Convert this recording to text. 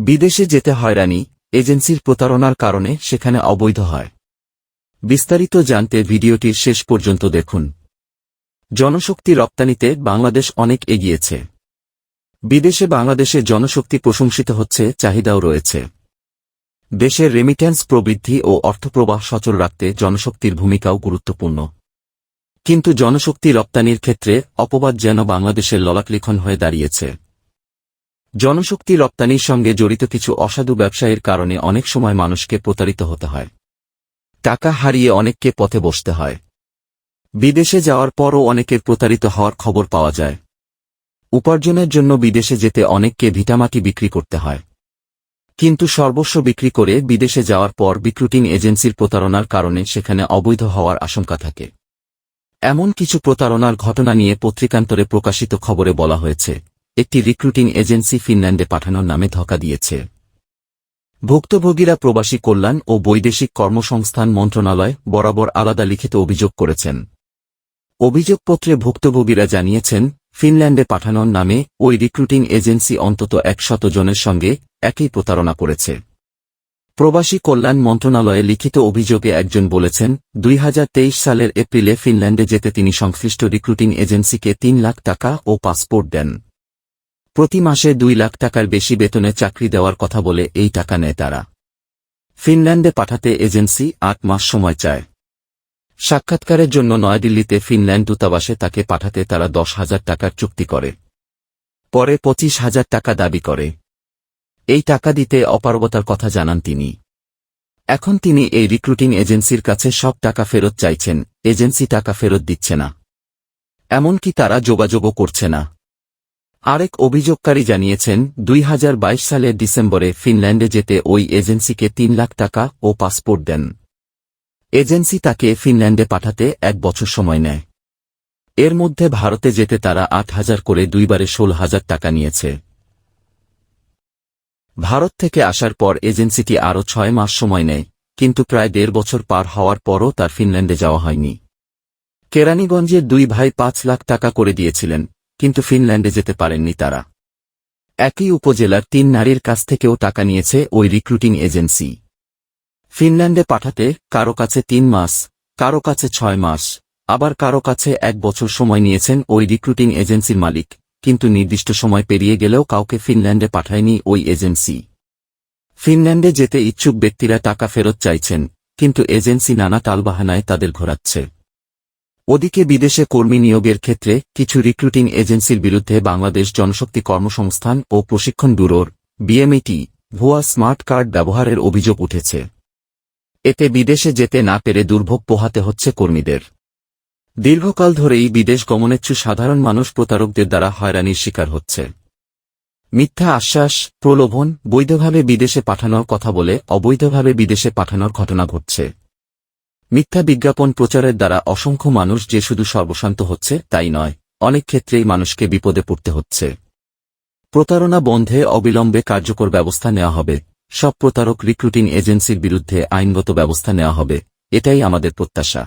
বিদেশে যেতে হয়রানি, এজেন্সির প্রতারণার কারণে সেখানে অবৈধ হয়। বিস্তারিত জানতে ভিডিওটির শেষ পর্যন্ত দেখুন। জনশক্তি রপ্তানিতে বাংলাদেশ অনেক এগিয়েছে। বিদেশে বাংলাদেশের জনশক্তি প্রশংসিত হচ্ছে, চাহিদাও রয়েছে। দেশের রেমিট্যান্স প্রবৃদ্ধি ও অর্থপ্রবাহ সচল রাখতে জনশক্তির ভূমিকাও গুরুত্বপূর্ণ। কিন্তু জনশক্তি রপ্তানির ক্ষেত্রে অপবাদ যেন বাংলাদেশের ললাটলিখন হয়ে দাঁড়িয়েছে। জনশক্তি রপ্তানির সঙ্গে জড়িত কিছু অসাধু ব্যবসায়ের কারণে অনেক সময় মানুষকে প্রতারিত হতে হয়। টাকা হারিয়ে অনেককে পথে বসতে হয়। বিদেশে যাওয়ার পরও অনেকের প্রতারিত হওয়ার খবর পাওয়া যায়। উপার্জনের জন্য বিদেশে যেতে অনেককে ভিটামাটি বিক্রি করতে হয়। কিন্তু সর্বস্ব বিক্রি করে বিদেশে যাওয়ার পর রিক্রুটিং এজেন্সির প্রতারণার কারণে সেখানে অবৈধ হওয়ার আশঙ্কা থাকে। এমন কিছু প্রতারণার ঘটনা নিয়ে পত্রিকান্তরে প্রকাশিত খবরে বলা হয়েছে, একটি রিক্রুটিং এজেন্সি ফিনল্যান্ডে পাঠানোর নামে ধোঁকা দিয়েছে। ভুক্তভোগীরা প্রবাসী কল্যাণ ও বৈদেশিক কর্মসংস্থান মন্ত্রণালয় বরাবর আলাদা লিখিত অভিযোগ করেছেন। অভিযোগপত্রে ভুক্তভোগীরা জানিয়েছেন, ফিনল্যান্ডে পাঠানোর নামে ওই রিক্রুটিং এজেন্সি অন্তত 100 জনের সঙ্গে একই প্রতারণা করেছে। প্রবাসী কল্যাণ মন্ত্রণালয়ে লিখিত অভিযোগে একজন বলেছেন, 2023 সালের এপ্রিলে ফিনল্যান্ডে যেতে তিনি সংশ্লিষ্ট রিক্রুটিং এজেন্সিকে 3 লাখ টাকা ও পাসপোর্ট দেন। প্রতি মাসে 2 লাখ টাকার বেশি বেতনে চাকরি দেওয়ার কথা বলে এই টাকা নেয় তারা। ফিনল্যান্ডে পাঠাতে এজেন্সি 8 মাস সময় চায়। সাক্ষাৎকারের জন্য নয়াদিল্লিতে ফিনল্যান্ড দূতাবাসে তাকে পাঠাতে তারা 10,000 টাকার চুক্তি করে। পরে 25,000 টাকা দাবি করে। এই টাকা দিতে অপারগতার কথা জানান তিনি। এখন তিনি এই রিক্রুটিং এজেন্সির কাছে সব টাকা ফেরত চাইছেন, এজেন্সি টাকা ফেরত দিচ্ছে না। এমনকি তারা যোগাযোগও করছে না। আরেক অভিযোগকারী জানিয়েছেন, 2022 সালের ডিসেম্বরে ফিনল্যান্ডে যেতে ওই এজেন্সিকে 3 লাখ টাকা ও পাসপোর্ট দেন। এজেন্সি তাকে ফিনল্যান্ডে পাঠাতে 1 বছর সময় নেয়। এর মধ্যে ভারতে যেতে তারা 8,000 করে 2 বারে 16,000 টাকা নিয়েছে। ভারত থেকে আসার পর এজেন্সিটি আরও 6 মাস সময় নেয়, কিন্তু প্রায় 1.5 বছর পার হওয়ার পরও তার ফিনল্যান্ডে যাওয়া হয়নি। কেরানীগঞ্জের 2 ভাই 5 লাখ টাকা করে দিয়েছিলেন, কিন্তু ফিনল্যান্ডে যেতে পারেননি তারা। একই উপজেলার 3 নারীর কাছ থেকেও টাকা নিয়েছে ওই রিক্রুটিং এজেন্সি। ফিনল্যান্ডে পাঠাতে কারো কাছে 3 মাস, কারো কাছে 6 মাস, আবার কারো কাছে 1 বছর সময় নিয়েছেন ওই রিক্রুটিং এজেন্সির মালিক, কিন্তু নির্দিষ্ট সময় পেরিয়ে গেলেও কাউকে ফিনল্যান্ডে পাঠায়নি ওই এজেন্সি। ফিনল্যান্ডে যেতে ইচ্ছুক ব্যক্তিরা টাকা ফেরত চাইছেন, কিন্তু এজেন্সি নানা টালবাহানায় তাদের ঘোরাচ্ছে। ওদিকে বিদেশে কর্মী নিয়োগের ক্ষেত্রে কিছু রিক্রুটিং এজেন্সির বিরুদ্ধে বাংলাদেশ জনশক্তি কর্মসংস্থান ও প্রশিক্ষণ ব্যুরোর বিএমইটি ভুয়া স্মার্ট কার্ড ব্যবহারের অভিযোগ উঠেছে। এতে বিদেশে যেতে না পেরে দুর্ভোগ পোহাতে হচ্ছে কর্মীদের। দীর্ঘকাল ধরেই বিদেশ গমনেচ্ছু সাধারণ মানুষ প্রতারকদের দ্বারা হয়রানির শিকার হচ্ছে। মিথ্যা আশ্বাস, প্রলোভন, বৈধভাবে বিদেশে পাঠানোর কথা বলে অবৈধভাবে বিদেশে পাঠানোর ঘটনা ঘটছে। মিথ্যা বিজ্ঞাপন প্রচারের দ্বারা অসংখ্য মানুষ যে শুধু সর্বশান্ত হচ্ছে তাই নয়, অনেক ক্ষেত্রেই মানুষকে বিপদে পড়তে হচ্ছে। প্রতারণা বন্ধে অবিলম্বে কার্যকর ব্যবস্থা নেওয়া হবে। সব প্রতারক রিক্রুটিং এজেন্সির বিরুদ্ধে আইনগত ব্যবস্থা নেওয়া হবে, এটাই আমাদের প্রত্যাশা।